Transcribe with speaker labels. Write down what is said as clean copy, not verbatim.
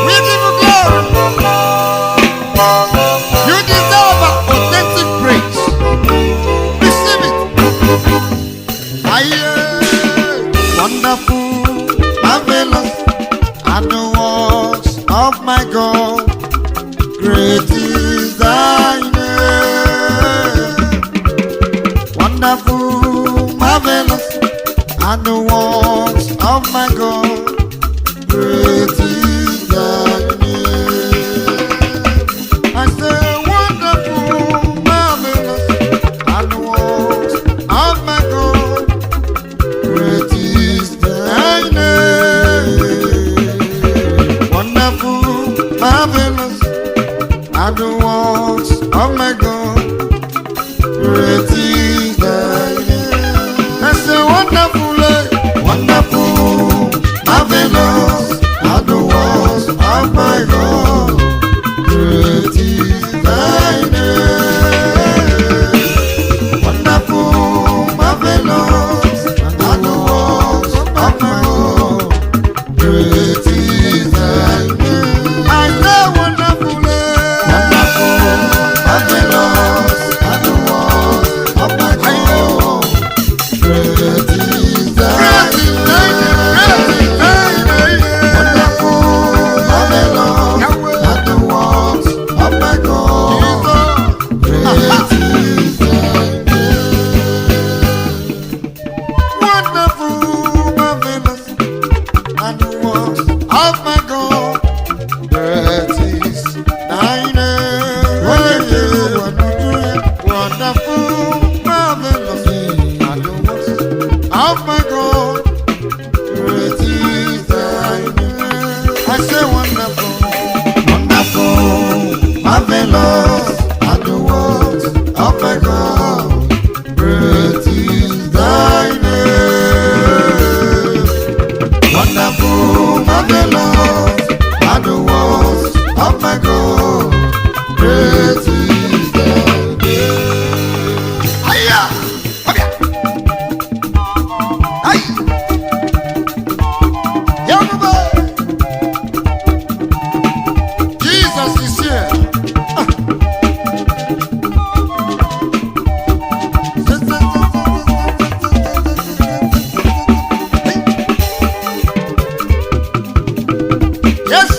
Speaker 1: We give you glory. You deserve our authentic praise. Receive it. Wonderful, marvelous are the works of my God. Great is thy name. Wonderful, marvelous are the works of my God. Great is thy name. I say, wonderful, marvelous are the works of my God. Great is thy name. Wonderful, marvelous are the works of my God. Great is thy name. I say, wonderful, wonderful, marvelous are the works of my God. Great is thy name. Wonderful, marvelous are the works of my God. Great is thy name. I say, wonderful, marvelous are the works of my God. Great is thy name. Wonderful, marvelous are the works of my God. Great is thy name. Wonderful, marvelous are the works of my God. Great is thy name. Wonderful, marvelous are the works of my God. Great is thy name. I say, wonderful, wonderful, marvelous are the works of my God. Great is thy name. Wonderful, marvelous are the works of my God. Great is thy name. Hiya! Hiya! Hi! Everybody! Jesus is here. Yes,